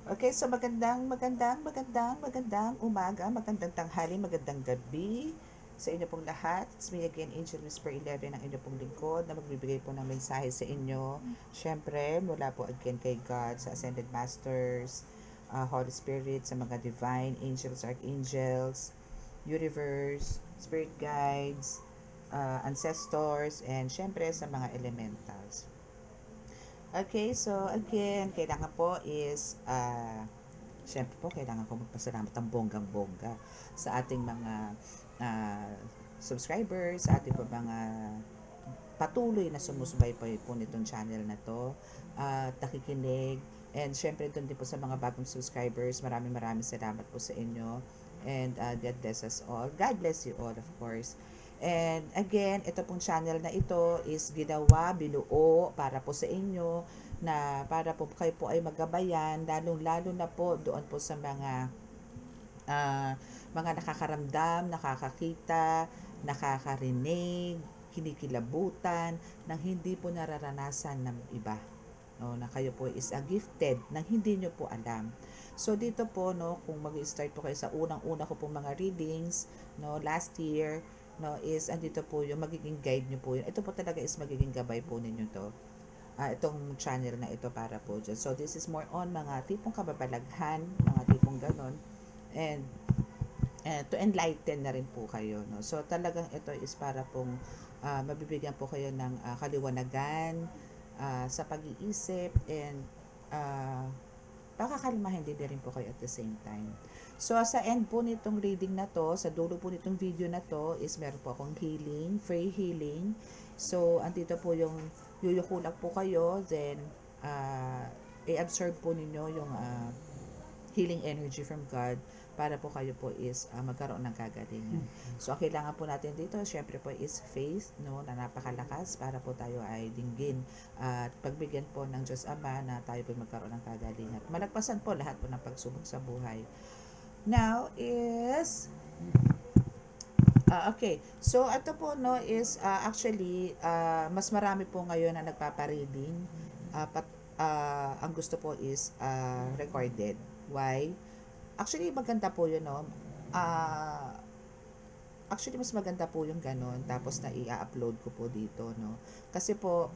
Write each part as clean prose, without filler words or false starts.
Okay, so magandang umaga, magandang tanghali, magandang gabi sa inyo pong lahat. It's me again, Angel Whisper 11, ang inyo pong lingkod na magbibigay po ng mensahe sa inyo. Siyempre, mula po again kay God, sa Ascended Masters, Holy Spirit, sa mga Divine Angels, Archangels, Universe, Spirit Guides, Ancestors, and siyempre sa mga Elementals. Okay, so again, kailangan po is, syempre po, kailangan ko magpasalamat ng bonggang-bongga sa ating mga uh, subscribers, sa ating po mga patuloy na sumusubaybay po nitong channel na to, nakikinig, and syempre doon din po sa mga bagong subscribers, maraming salamat po sa inyo, and God bless us all. God bless you all, of course. And again, ito pong channel na ito is ginawa, binuo para po sa inyo, na para po kayo po ay magabayan, lalong-lalo na po doon po sa uh, mga nakakaramdam, nakakakita, nakakarinig, kinikilabutan, nang hindi po nararanasan ng iba. No, na kayo po is a gifted nang hindi nyo po alam. So dito po, no, kung mag-start po kayo sa unang-una ko pong mga readings, no, last year, no, is andito po yung magiging guide nyo po yun. Ito po talaga is magiging gabay po ninyo to. Itong channel na ito para po dyan. So this is more on mga tipong kababalaghan, mga tipong ganon. And to enlighten na rin po kayo, no? So talagang ito is para pong mabibigyan po kayo ng kaliwanagan sa pag-iisip, and pakakalmahin din rin po kayo at the same time. So sa end po nitong reading na to, sa dulo po nitong video na to, is meron po akong healing, free healing. So andito po yung yuyukulak po kayo, then i-absorb po ninyo yung healing energy from God para po kayo po is magkaroon ng kagalingan. So, ang kailangan po natin dito, syempre po is faith, no, na napakalakas para po tayo ay dinggin at pagbigyan po ng Diyos Ama na tayo po magkaroon ng kagalingan. Malagpasan po lahat po ng pagsubok sa buhay. Now is okay. So, ito po, no, is actually mas marami po ngayon na nagpapareading. Ang gusto po is recorded. Why? Actually, maganda po yun, no? Actually, mas maganda po yung ganon. Tapos na i-upload ko po dito, no? Kasi po,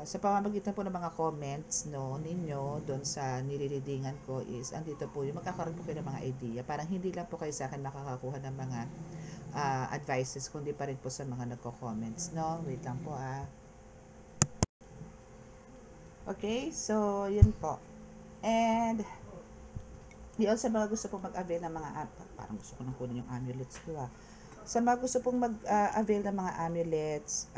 sa pamamagitan po ng mga comments, no, ninyo doon sa nilireadingan ko is, andito po yung magkakaroon po kayo ng mga idea. Parang hindi lang po kayo sa akin makakakuha ng mga advices, kundi pa rin po sa mga nagko-comments, no? Wait lang po, Okay, so, yun po. And, yun, sa mga gusto pong mag-avail ng mga, parang gusto ko nang kunin yung amulets ko, Sa mga gusto pong mag-avail ng mga amulets,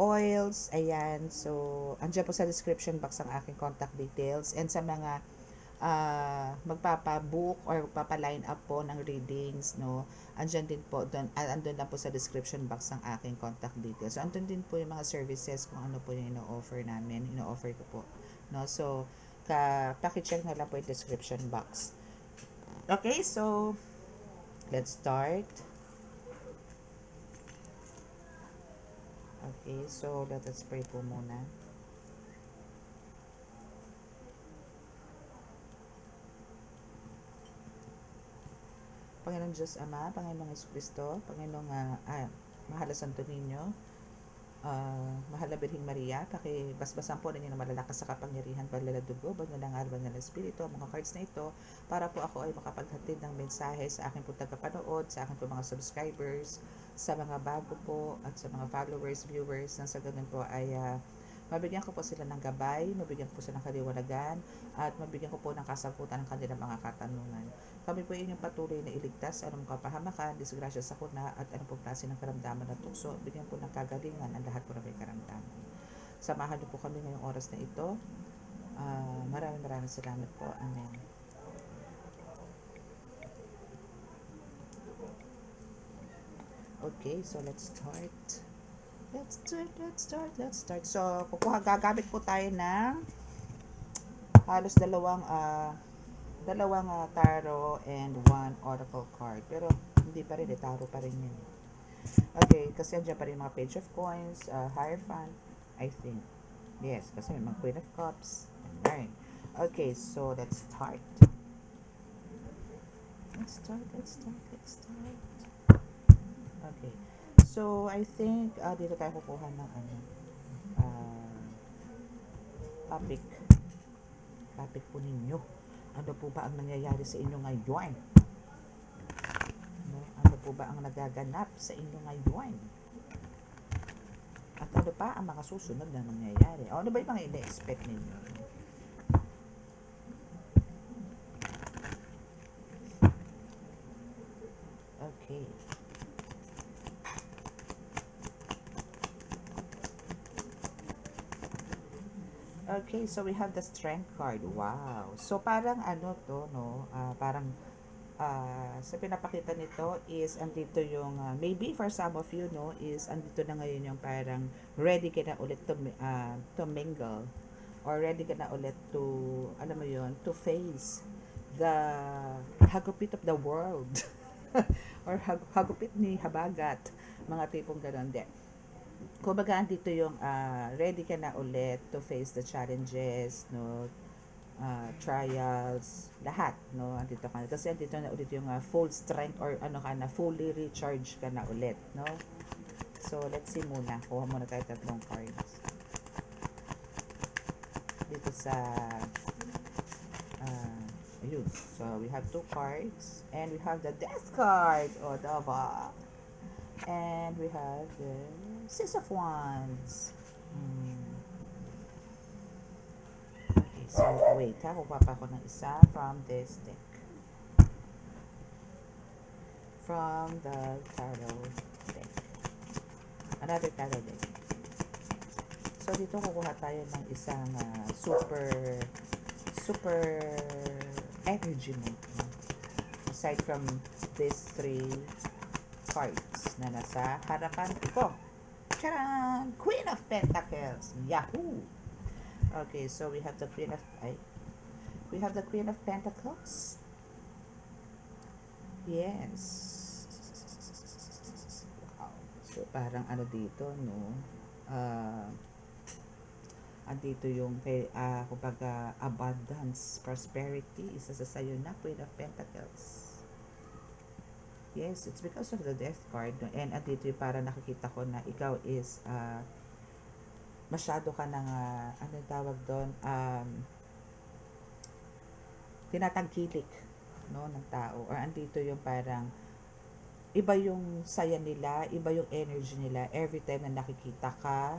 oils, ayan. So, andyan po sa description box ang aking contact details. And sa mga magpapa-book or magpapa-line up po ng readings, no, andyan din po, andun lang po sa description box ang aking contact details. So, andun din po yung mga services kung ano po yung ino-offer namin, ino-offer ko po. No? So, paki-check na lang po yung description box. Okay, so, let's start. Okay, so let us pray po muna. Panginoon Diyos Ama, Panginoong Yesu Kristo, Panginoong Mahal na Santo Niño, Mahal na Birheng Maria, pakibasbasan po ninyo ng malalakas sa kapangyarihan, banal na dugo, banal na ngal, banal na espiritu, ang mga cards na ito, para po ako ay makapaghatid ng mensahe sa aking po tagapanood, sa aking po mga subscribers, sa mga bago po, at sa mga followers, viewers, nang sa ganun po ay mabigyan ko po sila ng gabay, mabigyan ko po sila ng kaliwanagan, at mabigyan ko po ng kasagutan ng kanilang mga katanungan. Kami po inyong patuloy na iligtas anong kapahamakan, disgrasya sa kuna, at anong pong klase ng karamdaman na tukso. Bigyan po ng kagalingan ang lahat po na may karamdaman. Samahan niyo po kami ngayong oras na ito. Maraming salamat po. Amen. Okay, so let's start. Let's start. So, gagamit po tayo ng halos dalawang tarot and one oracle card. Pero, hindi pa rin, tarot pa rin yun. Okay, kasi andyan pa rin mga page of coins, hierophant, I think. Yes, kasi may mga queen of cups. Alright. Okay, so let's start. Let's start. Okay. So, I think, dito tayo kukuha ng ano, uh, topic. Topic po ninyo. Ano po ba ang nangyayari sa inyo ngayon? No? Ano po ba ang nagaganap sa inyo ngayon? At ano pa ang mga susunod na nangyayari? O ano ba yung mga ina-expect ninyo? Okay. Okay, so we have the strength card. Wow. So parang ano to, no? Parang sa pinapakita nito is andito yung maybe for some of you, no, is andito na ngayon yung parang ready ka na ulit to mingle, or ready ka na ulit to, alam mo yun, to face the hagupit of the world. Or hagupit ni habagat, mga tipong ganun din. Kumbaga andito yung ready ka na ulit to face the challenges, no, trials, lahat, no, andito ka na. Kasi andito na ulit yung full strength, or ano ka na, fully recharged ka na ulit, no. So, let's see muna. Kuha muna tayo tatlong cards. Dito sa, ayun. So, we have 2 cards. And we have the Death card. O, diba? And we have the 6 of Wands. Okay, so wait ha, kukuha pa ako ng isa from this deck. From the tarot deck. Another tarot deck. So dito kukuha tayo ng isang super energy mo. Aside from these 3 cards na nasa harapan ko. Charan! Queen of Pentacles. Yahoo! Okay, so we have the Queen of Pentacles. Yes. Wow. So parang ano dito, no? Andito yung kumbaga abundance, prosperity, isa sa sayo na Queen of Pentacles. Yes, it's because of the Death card. And andito yung para nakikita ko na ikaw is masyado ka ng ano tawag doon, tinatangkilik, no, ng tao. Or andito yung parang iba yung saya nila, iba yung energy nila every time na nakikita ka,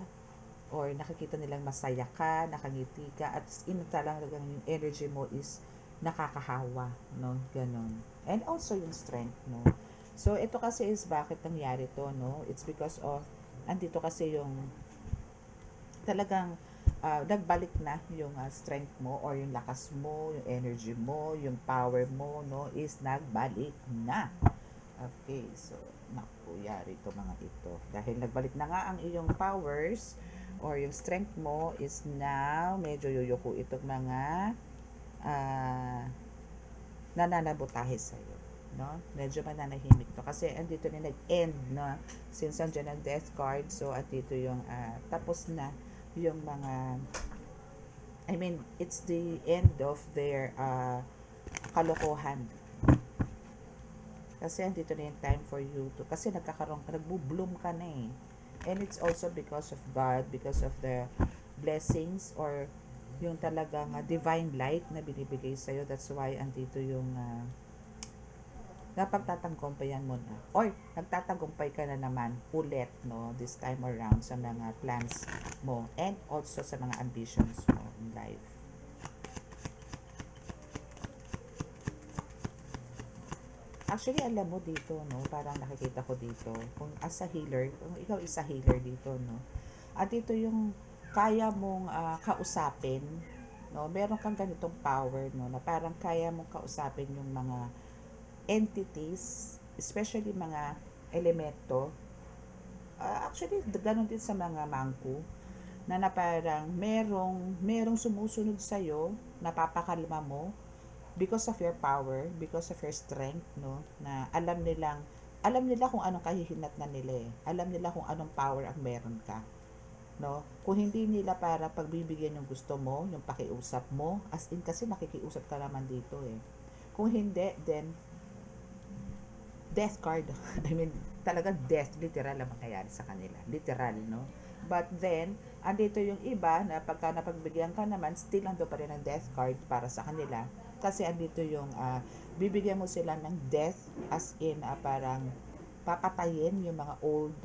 or nakikita nilang masaya ka, nakangiti ka, at talagang yung energy mo is nakakahawa, no, ganun. And also yung strength, no. So ito kasi is bakit nangyari to, no? It's because of andito kasi yung talagang nagbalik na yung strength mo, or yung lakas mo, yung energy mo, yung power mo, no, is nagbalik na. Okay, so naku, yari ito mga ito. Dahil nagbalik na nga ang iyong powers, or yung strength mo is now medyo yuyuko itong mga nananabotahe sa'yo, no? Medyo mananahimik to kasi andito na nag-end, no? Since andyan ang Death card, so andito yung tapos na yung mga, I mean, it's the end of their kalokohan. Kasi andito na yung time for you to, kasi nagbo-bloom ka na eh. And it's also because of God, because of the blessings, or yung talagang divine light na binibigay sa'yo. That's why andito yung napagtatanggumpayan mo na, or nagtatagumpay ka na naman ulit, no, this time around sa mga plans mo, and also sa mga ambitions mo in life. Actually, alam mo dito, no, parang nakikita ko dito, kung as a healer, kung ikaw is a healer dito, no, at dito yung kaya mong kausapin, no, meron kang ganitong power, no, na parang kaya mong kausapin yung mga entities, especially mga elemento. Actually, ganun din sa mga mangku, na parang merong sumusunod sa'yo, napapakalma mo, because of your power, because of your strength, no, na alam nila kung anong kahihinatnan nila eh. Alam nila kung anong power ang meron ka, no? Kung hindi nila para pagbibigyan yung gusto mo, yung pakiusap mo, as in kasi nakikiusap ka naman dito eh. Kung hindi, then death card. I mean, talagang death, literal ang mangyayari sa kanila. Literal, no? But then, andito yung iba na pagka napagbigyan ka naman, still ando pa rin ang death card para sa kanila. Kasi andito yung bibigyan mo sila ng death as in parang papatayin yung mga old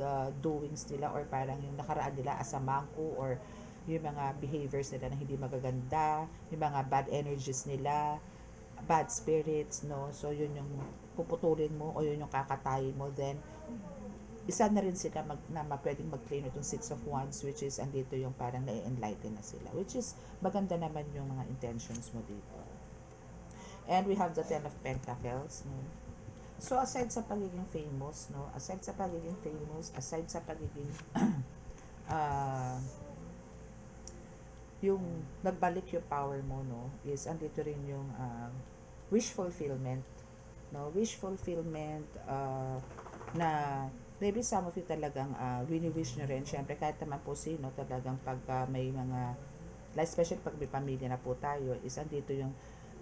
doings nila or parang yung nakaraan nila as a mangko or yung mga behaviors nila na hindi magaganda, yung mga bad energies nila, bad spirits, no? So, yun yung puputulin mo o yun yung kakatayin mo. Then, isa na rin sila pwedeng mag-claim itong Six of Wands, which is andito yung parang na-enlighten na sila. Which is, maganda naman yung mga intentions mo dito. And we have the Ten of Pentacles, no? So, aside sa pagiging famous, no? Aside sa pagiging famous, aside sa pagiging yung nagbalik yung power mo, no, is andito rin yung wish fulfillment, no, wish fulfillment na maybe some of you talagang wini-wish nyo rin, syempre kahit naman po sino talagang pagka may mga, like especially pag may pamilya na po tayo, is andito yung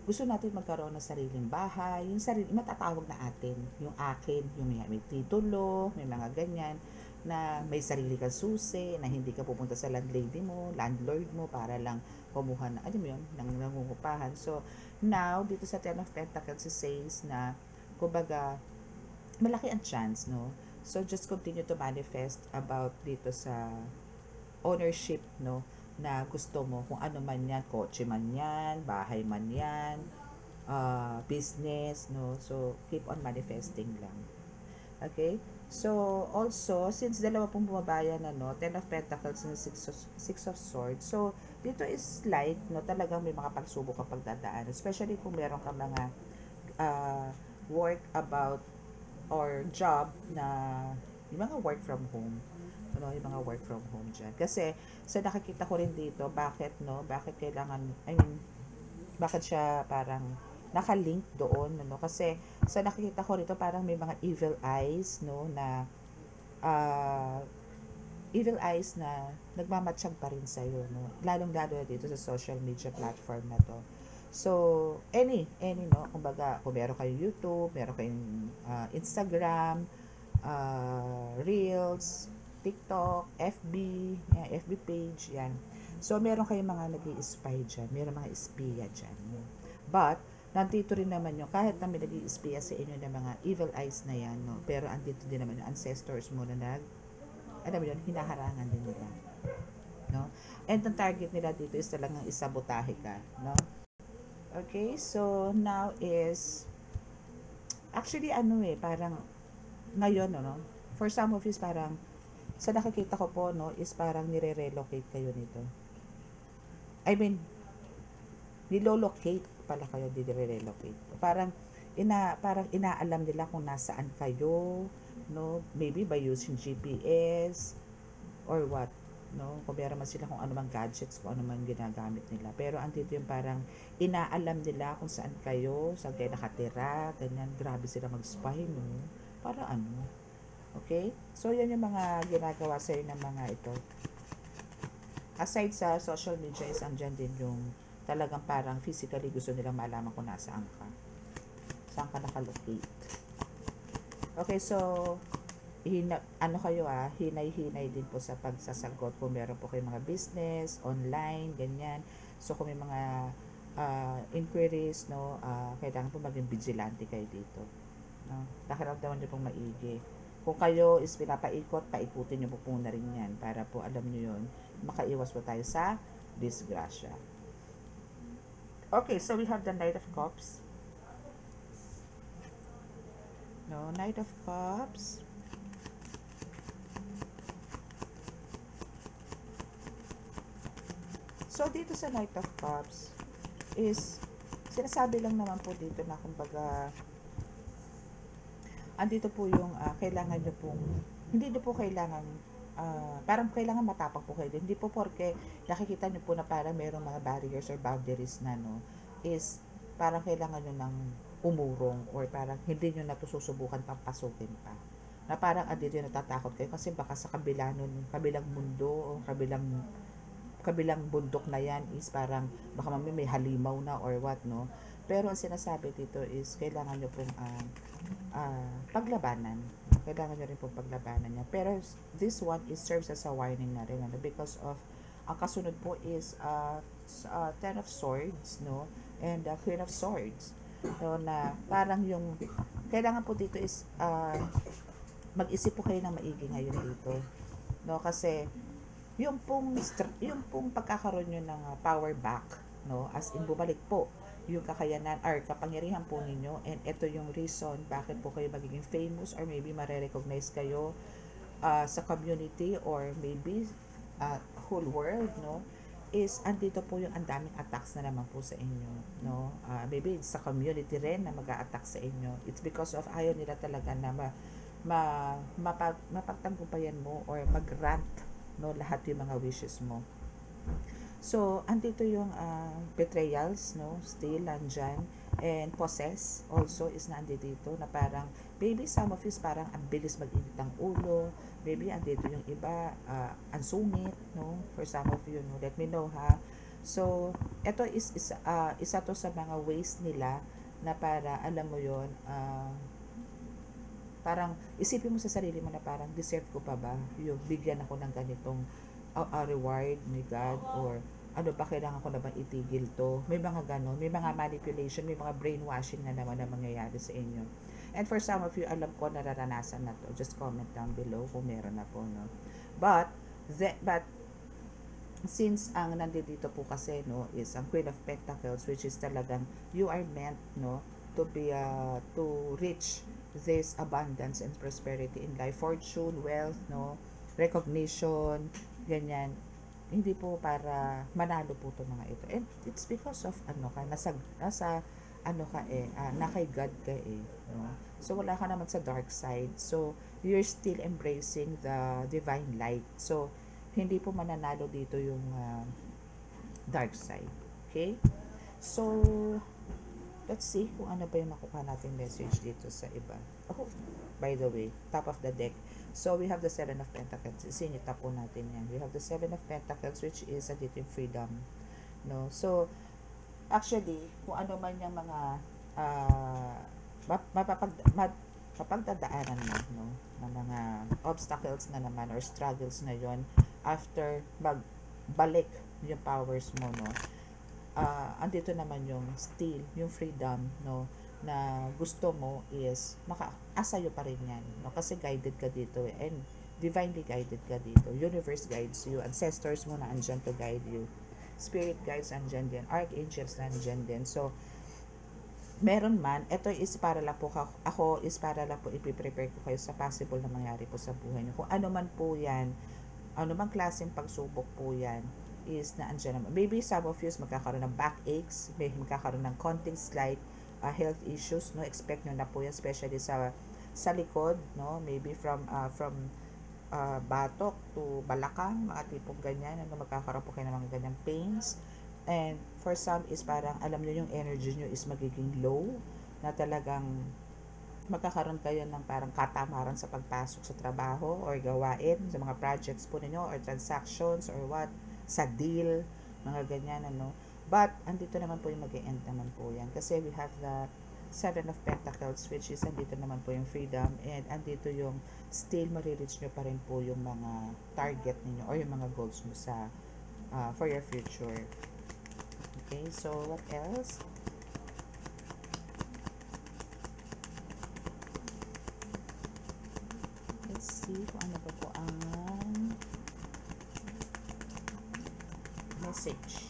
gusto natin magkaroon ng sariling bahay, yung sarili, matatawag na atin, yung akin, yung may titulo, may mga ganyan, na may sarili kang susi, na hindi ka pupunta sa landlady mo, landlord mo, para lang kumuha na, ano mo yun, ng nangungupahan. So, now, dito sa Ten of Pentacles, it says na, kumbaga, malaki ang chance, no? So, just continue to manifest about dito sa ownership, no? Na gusto mo, kung ano man yan, kotse man yan, bahay man yan, business, no? So, keep on manifesting lang. Okay? So, also, since dalawa pong bumabayan na, no, Ten of Pentacles and Six of Swords, so, dito is light, no, talagang may mga pagsubok ang pagdadaan, especially kung meron ka mga work about or job na yung mga work from home, ano, yung mga work from home dyan. Kasi, sa nakikita ko rin dito, bakit, no, bakit kailangan, I mean, bakit siya parang nakalink doon, no? Kasi sa nakikita ko rito parang may mga evil eyes, no, na evil eyes na nagmamatsyag pa rin sa'yo, no? Lalong-lalo na dito sa social media platform na to. So, any, no? Kumbaga, kung meron kayong YouTube, meron kayong Instagram, Reels, TikTok, FB, yan, FB page, yan. So, meron kayong mga nag-i-spy dyan, meron mga espiya dyan. But, nandito rin naman yung, kahit na may nag-i-espiya sa inyo ng mga evil eyes na yan, no? Pero andito din naman yung ancestors mo na alam mo yun, hinaharangan din nila. No? And ang target nila dito is talagang isabotahe ka. No? Okay, so now is, actually ano parang, ngayon, no? For some of you, parang, sa nakikita ko po, no, is parang nire-relocate kayo nito. I mean, nilolocate pala kayo, nire-relocate. Parang inaalam nila kung nasaan kayo, no, maybe by using GPS or what, no, kung meron man sila kung ano mang gadgets, kung ano man ginagamit nila. Pero andito yung parang inaalam nila kung saan kayo nakatira, ganyan. Grabe sila mag-spy, no, para ano. Okay, so yan yung mga ginagawa sa'yo ng mga ito. Aside sa social media, is andyan din yung talagang parang physically gusto nilang malaman kung nasaan ka, saan ka nakalocate. Okay, so ano kayo hinay-hinay din po sa pagsasagot kung meron po kayong mga business online, ganyan. So kung may mga inquiries, no, kailangan po maging vigilante kayo dito, no. Pakiramdaman niyo pong maigi. Kung kayo is pinapaikot, paikutin niyo po na rin yan para po alam niyo yun, makaiwas po tayo sa disgrasya. Okay, so we have the Knight of Cups. No, Knight of Cups. So, dito sa Knight of Cups is, sinasabi lang naman po dito na kumbaga, andito po yung kailangan nyo pong, hindi nyo po kailangan, parang kailangan matapang po kayo. Hindi po porque nakikita nyo po na parang mayroong mga barriers or boundaries na, no, is parang kailangan nyo ng umurong or parang hindi nyo na to susubukan pang pasukin pa. na parang andito yung natatakot kayo kasi baka sa kabila nun, kabilang mundo o kabilang bundok na yan is parang baka may halimaw na or what, no? Pero ang sinasabi dito is kailangan nyo pong paglabanan. Kailangan nyo rin pong paglabanan niya. Pero this one is serves as a warning na rin, ano? Because of ang kasunod po is Ten of Swords, no? And Queen of Swords. So, na parang yung kailangan po dito is mag-isip po kayo ng maigi ngayon dito. No? Kasi yung pong pagkakaroon nyo ng power back, no? As in bumalik po yung kakayanan or kapangyarihan po ninyo, and ito yung reason bakit po kayo magiging famous or maybe mare-recognize kayo sa community or maybe whole world, no? Is andito po yung ang daming attacks na naman po sa inyo, no? Maybe sa community rin na mag-a-attack sa inyo. It's because of ayaw nila talaga na mapagtagumpayan mo or mag-grant, no, lahat yung mga wishes mo. So, andito yung betrayals, no? Still nandyan. And possess also is nandito dito na parang, maybe some of you parang ang bilis mag-init ng ulo. Maybe andito yung iba, ang sungit, no? For some of you, no? Let me know, ha? So, ito is isa to sa mga ways nila na para, alam mo yon, parang isipin mo sa sarili mo na parang deserve ko pa ba yung bigyan ako ng ganitong reward ni God, or ano ba, kailangan ko na bang itigil to? May mga ganon, may mga manipulation, may mga brainwashing na naman na mangyayari sa inyo. And for some of you, alam ko nararanasan na to. Just comment down below kung meron na po, no? But since ang nandito po kasi, no, is ang Queen of Pentacles, which is talagang you are meant, no, to be to reach this abundance and prosperity in life, fortune, wealth, no, recognition, ganyan. Hindi po para manalo po to mga ito. And it's because of nasa na kay God ka no? So wala ka naman sa dark side. So you're still embracing the divine light. So hindi po mananalo dito yung dark side. Okay? So let's see kung ano ba yung makuha natin message dito sa iba. Oh, by the way, top of the deck. So, we have the Seven of Pentacles. Isinita po natin yan. We have the Seven of Pentacles, which is a dito yung freedom. No? So, actually, kung ano man yung mga mapagdadaanan mo, no? Ng mga obstacles na naman or struggles na yon after magbalik yung powers mo, no? Andito naman yung still, yung freedom, no? Na gusto mo is makaasa pa rin yan, no? Kasi guided ka dito and divinely guided ka dito. Universe guides you, ancestors mo na andyan to guide you, spirit guides andyan din, archangels na andyan din. So meron man, ito is para lang po ako is para lang po i-prepare ko kayo sa possible na mangyari po sa buhay niyo. Kung ano man po yan, ano man klaseng pagsubok po yan, is na andyan naman. Maybe some of you is magkakaroon ng backaches, may magkakaroon ng konting slight health issues, no? Expect nyo na po yan, especially sa likod, no? Maybe from batok to balakang, mga tipong ganyan, ano, magkakaroon po kayo ng mga ganyang pains. And for some is parang, alam nyo yung energy nyo is magiging low, na talagang magkakaroon kayo ng parang katamaran sa pagpasok sa trabaho or gawain, sa mga projects po ninyo or transactions or what, sa deal, mga ganyan, ano. But, andito naman po yung mag-e-end naman po yan. Kasi we have the Seven of Pentacles, which is andito naman po yung freedom, and andito yung still marireach nyo pa rin po yung mga target ninyo or yung mga goals mo sa for your future. Okay, so what else? Let's see kung ano pa po ang message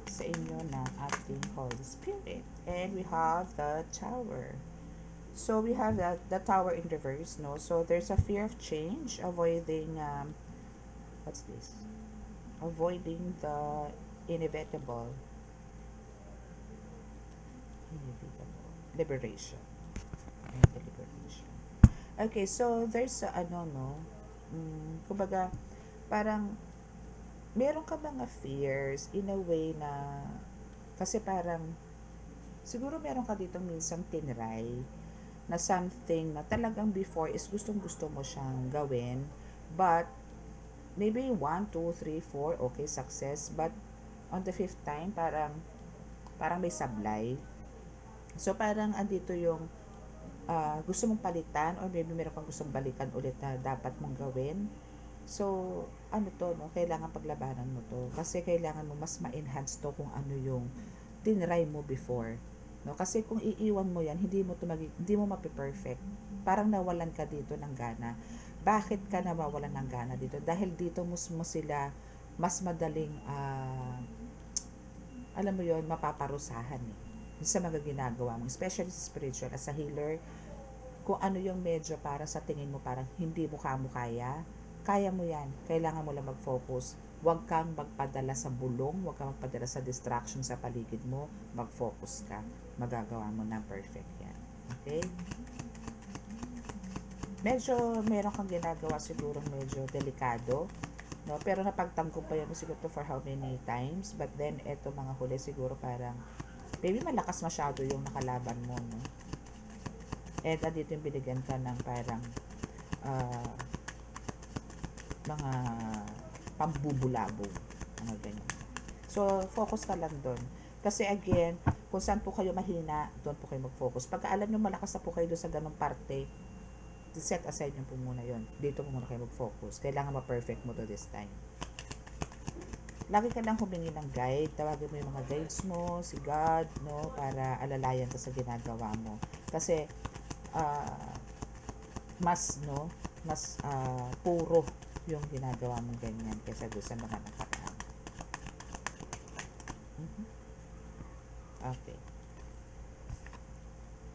sa inyo ng ating Holy Spirit. And we have the Tower. So we have the Tower in reverse, no? So there's a fear of change, avoiding what's this? Avoiding the inevitable. Liberation. And the liberation. Okay, so there's kumbaga parang meron ka mga fears in a way na kasi parang siguro meron ka dito minsan tinry na something na talagang before is gustong-gusto mo siyang gawin, but maybe 1, 2, 3, 4, okay, success, but on the 5th time, parang may sablay. So, parang andito yung gusto mong palitan, or maybe meron kang gustong balikan ulit na dapat mong gawin. So, ano to, no? Kailangan paglabanan mo to. Kasi kailangan mo mas ma-enhance to kung ano yung tinry mo before. No? Kasi kung iiwan mo yan, hindi mo mapi-perfect. Parang nawalan ka dito ng gana. Bakit ka nawawalan ng gana dito? Dahil dito mo sila mas madaling, alam mo yon, mapaparusahan eh. Sa mga ginagawa mo, especially sa spiritual, as a healer, kung ano yung medyo para sa tingin mo parang hindi mo kaya mo yan. Kailangan mo lang mag-focus. Huwag kang magpadala sa bulong, huwag kang magpadala sa distraction sa paligid mo, mag-focus ka. Magagawa mo na perfect yan. Okay? Medyo meron kang ginagawa siguro medyo delikado, no? Pero napagtanggumpayan mo siguro for how many times, but then eto mga huli siguro parang maybe malakas masyado yung nakalaban mo, no? And andito yung binigyan ka ng parang mga pambubulabog, mga ganyan. So, focus ka lang doon. Kasi again, kung saan po kayo mahina, doon po kayo mag-focus. Pagka alam nyo malakas na po kayo doon sa ganong parte, set aside nyo po muna yon. Dito po muna kayo mag-focus. Kailangan ma-perfect mo to this time. Lagi ka lang humingi ng guide. Tawagin mo yung mga guides mo, si God, no, para alalayan ka sa ginagawa mo. Kasi, mas puro yung ginagawa mong ganyan kaysa doon sa mga nakaraan. Okay.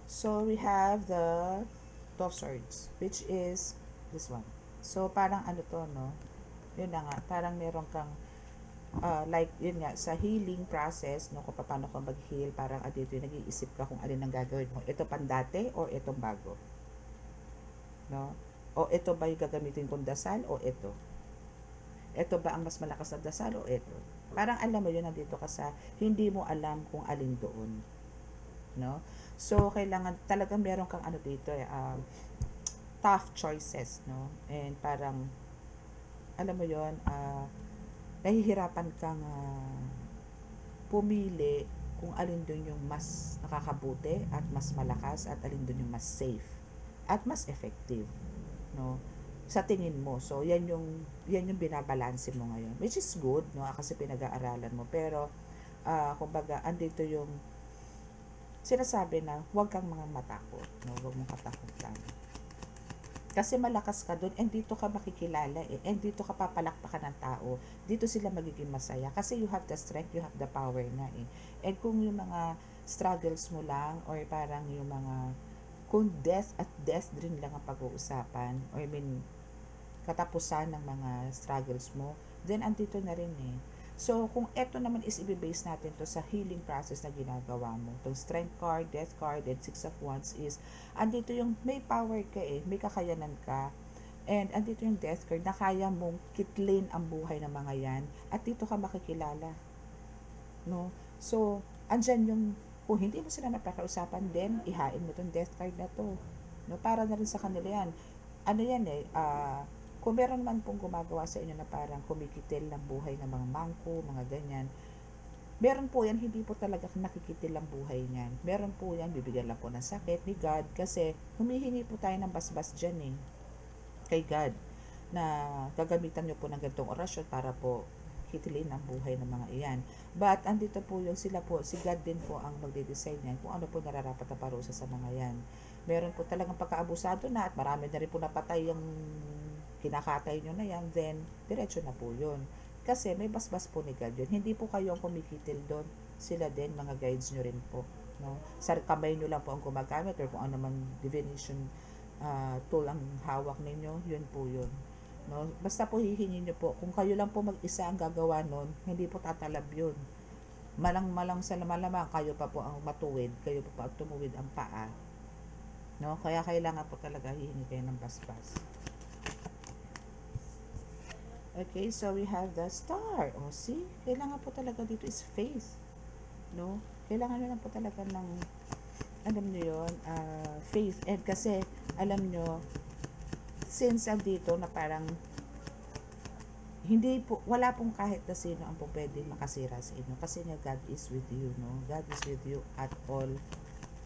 So, we have the 12 swords, which is this one. So, parang ano to, no? Yun na nga, parang meron kang like, yun nga, sa healing process, no, kung paano ka mag-heal, parang dito yung nag-iisip ka kung alin ang gagawin mo. Ito pandate or itong bago? No? O ito ba yung gagamitin kong dasal o ito? Ito ba ang mas malakas na dasal o ito? Parang alam mo yun, nandito ka sa hindi mo alam kung alin doon. No? So, kailangan talagang meron kang ano dito, tough choices, no? And parang, alam mo yun, nahihirapan kang pumili kung alin doon yung mas nakakabuti at mas malakas at alin doon yung mas safe at mas effective, no, sa tingin mo. So yan yung binabalanse mo ngayon, which is good, no, kasi pinag-aaralan mo. Pero kumbaga andito yung sinasabi na huwag kang mga matakot, no, huwag mong katakutan. Kasi malakas ka doon, and dito ka makikilala and dito ka papalakpakan ng tao. Dito sila magiging masaya kasi you have the strength, you have the power na And kung yung mga struggles mo lang, or parang yung mga, kung death din lang ang pag-uusapan, or I mean, katapusan ng mga struggles mo, then andito na rin So, kung eto naman is i-base natin to sa healing process na ginagawa mo, itong strength card, death card, and 6 of wands is, andito yung may power ka may kakayanan ka, and andito yung death card na kaya mong kitlin ang buhay ng mga yan, at dito ka makikilala, no? So, andyan yung, kung hindi mo sila napakausapan, then ihain mo tong death card na to, no? Para na rin sa kanila yan. Ano yan kung meron man pong gumagawa sa inyo na parang kumikitil ng buhay ng mga mangko, mga ganyan, meron po yan, hindi po talaga nakikitil ang buhay niyan. Meron po yan, bibigyan lang po ng sakit ni God, kasi humihingi po tayo ng basbas dyan kay God, na gagamitan nyo po ng ganitong orasyon para po kitilin ang buhay ng mga iyan. But andito po yung si God din po ang magde-decide niyan kung ano po nararapat na parusa sa mga yan. Meron po talagang pagkaabusado na, at marami na rin po napatay yung kinakatay nyo na yan, then diretso na po yun. Kasi may basbas po ni God yun. Hindi po kayo ang kumikitil doon. Sila din, mga guides nyo rin po. No? Sa kamay nyo lang po ang gumagamit, or kung ano man divination tool ang hawak ninyo, yun po yun. No? Basta po hihingin nyo po. Kung kayo lang po mag-isa ang gagawa nun, hindi po tatalab yun. Malang sa malamang, kayo pa po ang matuwid. Kayo pa po ang tumuwid ang paa. No? Kaya kailangan po talaga hihingi kayo ng basbas. Okay, so we have the star. O, see? Kailangan po talaga dito is faith. No? Kailangan nyo lang po talaga ng alam niyo yun, faith. And kasi, alam niyo, since andito na parang, hindi po, wala pong kahit na sino ang po pwede makasira sa inyo. Kasi nga, God is with you, no? God is with you at all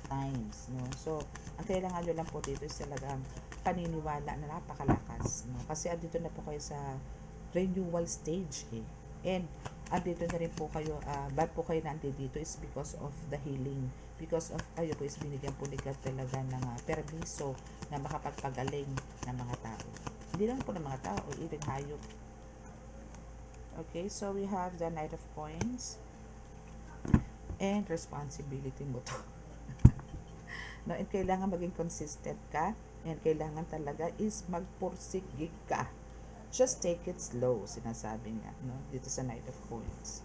times, no? So, ang kailangan nyo lang po dito is talagang paniniwala na napakalakas, no? Kasi andito na po kayo sa renewal stage, eh. And, andito na rin po kayo, ba't po kayo nandito dito is because of the healing. Because of, kayo po is binigyan po ni God talaga ng permiso na makapagpagaling ng mga tao. Hindi lang po ng mga tao, even hayop. Okay, so we have the Knight of Coins and responsibility mo to. No, and kailangan maging consistent ka and kailangan talaga is magpursige ka. Just take it slow, sinasabi nga, no? Dito sa Knight of Coins.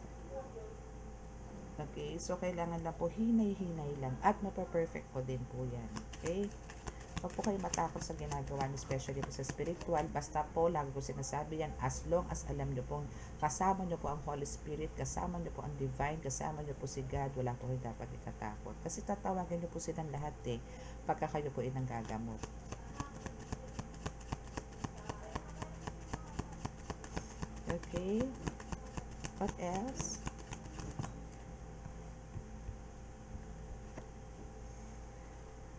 Okay, so kailangan lang po hinay-hinay lang at mapaperfect po din po yan. Okay? Huwag po kayo matakot sa ginagawa niyo, especially po sa spiritual. Basta po, lagi ko sinasabi yan, as long as alam niyo pong kasama niyo po ang Holy Spirit, kasama niyo po ang Divine, kasama niyo po si God, wala po kayo dapat ikatakot. Kasi tatawagan niyo po silang lahat eh, pagka kayo po inanggagamot. Okay, what else?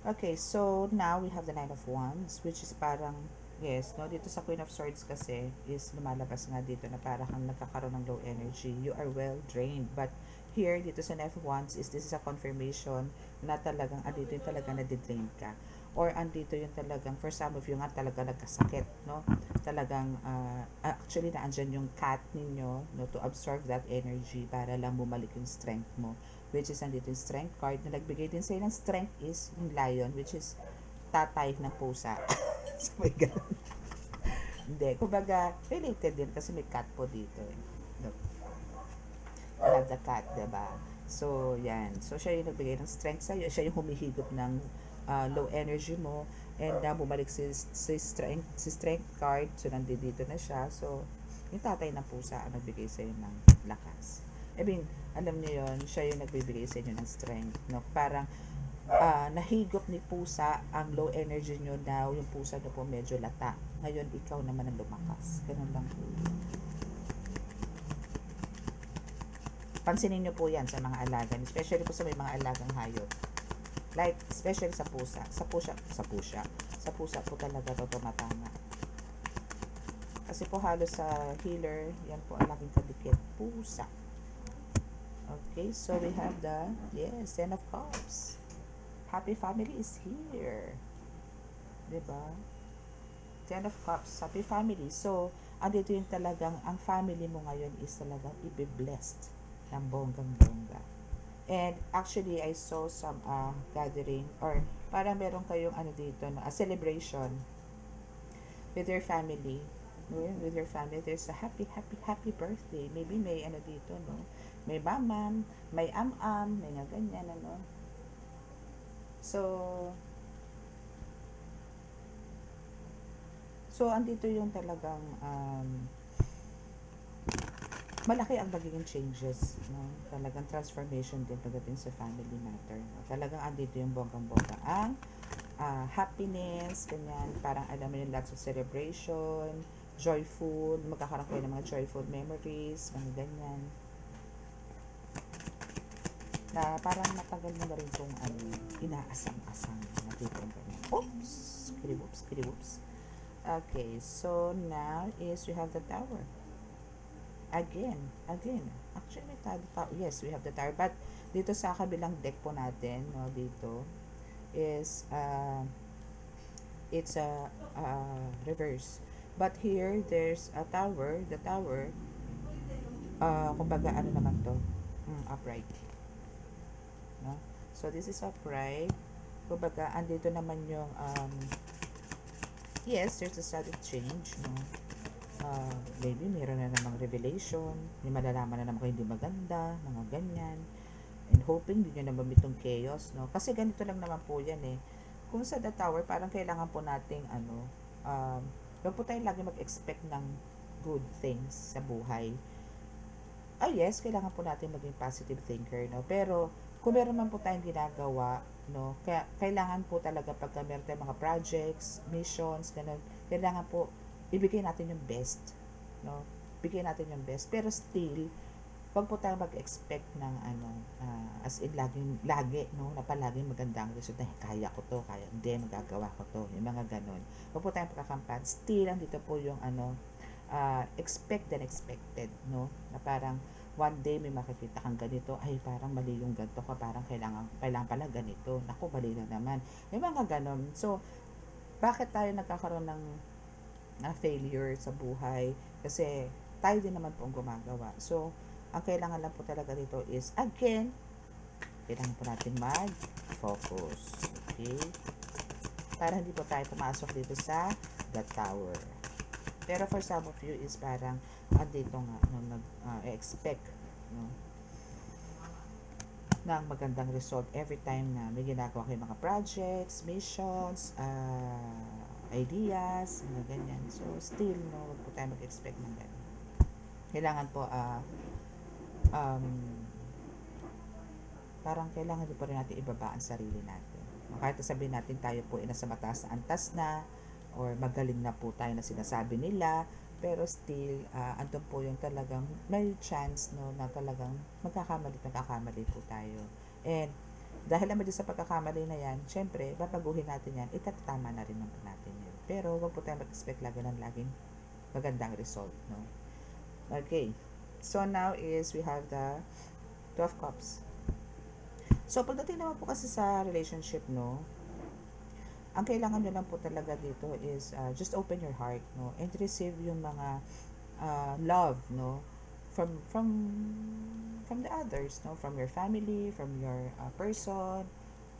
Okay, so now we have the Nine of Wands, which is parang, yes, no, dito sa Queen of Swords kasi is lumalabas nga dito na parang nagkakaroon ng low energy. You are well drained. But here, dito sa Nine of Wands is this is a confirmation na talagang andito yung talaga na-drain ka. Or andito yung talagang, for some of you nga talaga nagkasakit, no? Talagang, actually naandyan yung cat ninyo, no, to absorb that energy para lang bumalik yung strength mo. Which is andito yung strength card na nagbigay din sa'yo ng strength is yung lion, which is tatay ng pusa. So my God. Hindi, kumbaga related din kasi may cat po dito eh. Look. I have the cat, diba? So yan, so siya yung nagbigay ng strength sa'yo, siya yung humihigop ng low energy mo, and bumalik si strength card, so nandito na siya. So yung tatay ng pusa ang nagbigay sa'yo ng lakas. I mean, alam niyo yon, siya yung nagbibigay sa inyo ng strength, no? Parang nahigop ni pusa ang low energy nyo now, yung pusa nyo po medyo lata. Ngayon, ikaw naman ang lumakas. Ganun lang po. Pansinin nyo po yan sa mga alaga, especially po sa may mga alagang hayop. Like, especially sa pusa. Sa pusa po talaga to tumatama. Kasi po halos sa healer, yan po ang laging kadikit. Pusa. Okay, so we have the, yes, Ten of Cups. Happy family is here. Diba? Ten of Cups, happy family. So, andito yung talagang, ang family mo ngayon is talagang ibe-blessed ng bonggang-bongga. And actually, I saw some gathering, or parang meron kayong ano dito, no, a celebration with your family. With your family, there's a happy birthday. Maybe may ano dito, no? May mamam, may am-am, may nga ganyan, ano. So andito yung talagang malaki ang magiging changes, no? Talagang transformation din pagdating sa family matter, no? Talagang andito yung bonggang-bongga ang happiness, ganyan, parang alam mo yung lots of celebration, joyful, magkakaroon kayo ng mga joyful memories, mga ganyan. Na parang matagal mo na rin kung inaasam-asam na tipong ganyan. Oops! Kiriwoops. Okay, so now is we have the Tower. Again. Actually, may tower. Yes, we have the Tower. But dito sa kabilang deck po natin, no, dito, is, it's a reverse. But here, there's a Tower. The Tower, kumbaga, ano naman to? Upright. No? So, this is upright. Kumbaga, andito naman yung, yes, there's a sudden change, no? Maybe meron na namang revelation, may malalaman na naman kayo hindi maganda, mga ganyan. And hoping hindi nyo na mamitong chaos, no? Kasi ganito lang naman po yan eh. Kung sa The Tower, parang kailangan po nating, huwag po tayo lagi mag-expect ng good things sa buhay. yes, kailangan po natin maging positive thinker, no? Pero, kung meron man po tayong ginagawa, no? Kaya, kailangan po talaga pagka meron tayong mga projects, missions, ganun, kailangan po, ibigay natin yung best, no? Bigay natin yung best. Pero still, wag po tayo mag-expect ng as in lagi, no? Na palaging magandang result na kaya ko to, kaya hindi, magagawa ko to. Yung mga ganun. Wag po tayong pagkakampan. Still, andito po yung expect than expected, no? Na parang one day may makikita kang ganito, ay parang mali yung ganito ka, parang kailangan pala ganito. Naku, mali na naman. Yung mga ganon. So, bakit tayo nagkakaroon ng failure sa buhay? Kasi tayo din naman po ang gumagawa. So, ang kailangan lang po talaga dito is, again, kailangan po natin mag-focus. Okay? Para hindi po tayo pumasok dito sa the tower. Pero for some of you is parang andito nga nag-expect ng magandang result every time na may ginagawa kayo mga projects, missions, ideas, mga ganyan. So, still, no, huwag po tayo mag-expect ng ganyan. Kailangan po, parang kailangan din po rin natin ibaba ang sarili natin. Kahit sabihin natin tayo po ay nasa mataas na antas na, or magaling na po tayo na sinasabi nila, pero still, andun po yung talagang may chance, no, na talagang magkakamali po tayo. And, dahil naman din sa pagkakamali na yan, syempre, babaguhin natin yan, itatama na rin naman natin yan. Pero, wag po tayo mag-expect lagi ng laging magandang result, no? Okay. So, now is, we have the 12 cups. So, pagdating naman po kasi sa relationship, no, ang kailangan nyo lang po talaga dito is just open your heart, no, and receive yung mga love, no, from the others, no, from your family, from your person,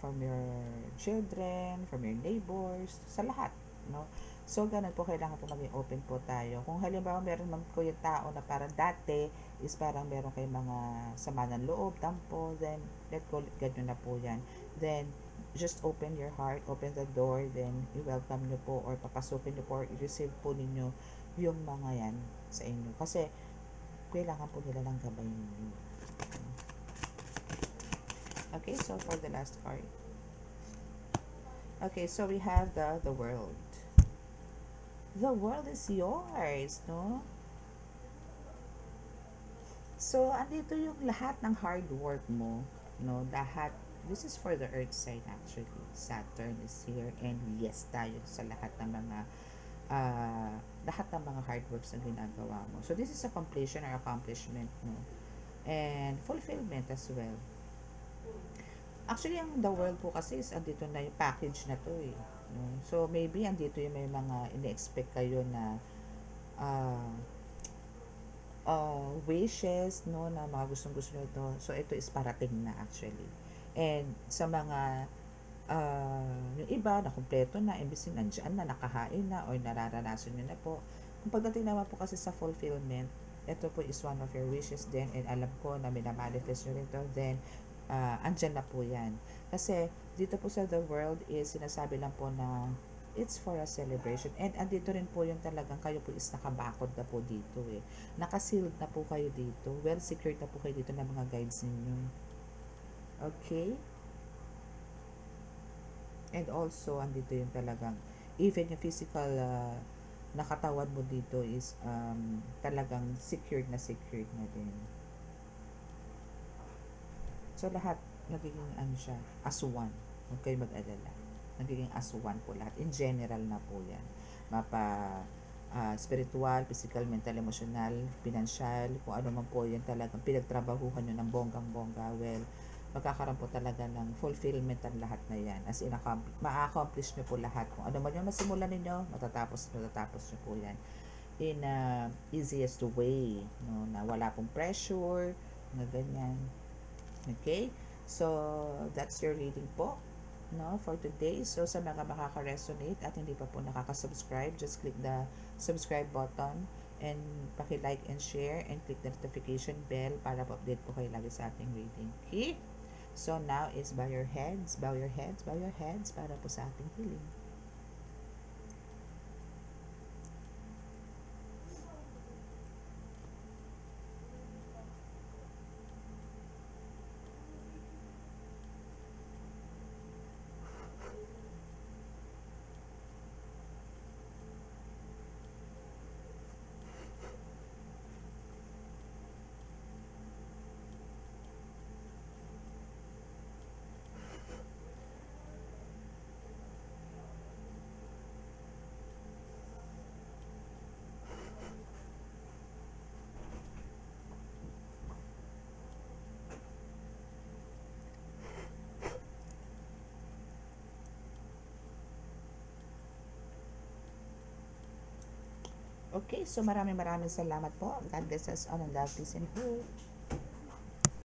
from your children, from your neighbors, sa lahat, no. So, ganun po, kailangan po maging open po tayo. Kung halimbawa meron man po yung tao na parang dati is parang meron kayong mga sama ng loob, tampo, then let go, let God na po yan. Then, just open your heart, open the door, then i-welcome nyo po or papasukin nyo po or i-receive po ninyo yung mga yan sa inyo. Kasi, kailangan po nila lang gabayin ninyo. Okay, so for the last card. Okay, so we have the world. The world is yours, no? So, andito yung lahat ng hard work mo, no? Lahat. This is for the earth sign actually. Saturn is here and yes tayo sa lahat ng mga hard works na ginagawa mo. So, this is a completion or accomplishment, no? And fulfillment as well. Actually, ang the world po kasi is andito na yung package na to eh. No? So, maybe andito yung may mga ine-expect kayo na wishes, no, na mga gustong-gusto nyo ito. So, ito is parating na actually. And sa mga yung iba na kumpleto na, imbis na nandyan na, nakahain na, or nararanasan nyo na po. Kung pagdating naman po kasi sa fulfillment, ito po is one of your wishes din, and alam ko na minamanifest nyo rin ito, then andyan na po yan. Kasi dito po sa the world is sinasabi lang po na it's for a celebration. And andito rin po yung talagang kayo po is nakabakod na po dito eh. Nakasealed na po kayo dito. Well secured na po kayo dito ng mga guides ninyo. Okay? And also, andito yung talagang, even yung physical nakatawan mo dito is talagang secured na din. So, lahat nagiging siya, as one. Huwag kayo mag-alala. Nagiging as one po lahat. In general na po yan. Spiritual, physical, mental, emotional, financial, kung ano man po yan talagang pinagtrabahuhan nyo ng bonggang-bongga. Well, magkakaroon po talaga ng fulfillment ang lahat na yan. As in, ma-accomplish nyo po lahat. Kung ano man yung nasimulan ninyo, matatapos nyo po yan. In easiest way. No? Na wala pong pressure, na ganyan. Okay? So, that's your reading po, no, for today. So, sa mga makaka-resonate at hindi pa po nakaka-subscribe, just click the subscribe button and paki-like and share and click the notification bell para po-update po kayo lagi sa ating reading. Okay? So, now is bow your heads para po sa ating healing. Okay, so maraming salamat po. God bless us all and love, peace and hope.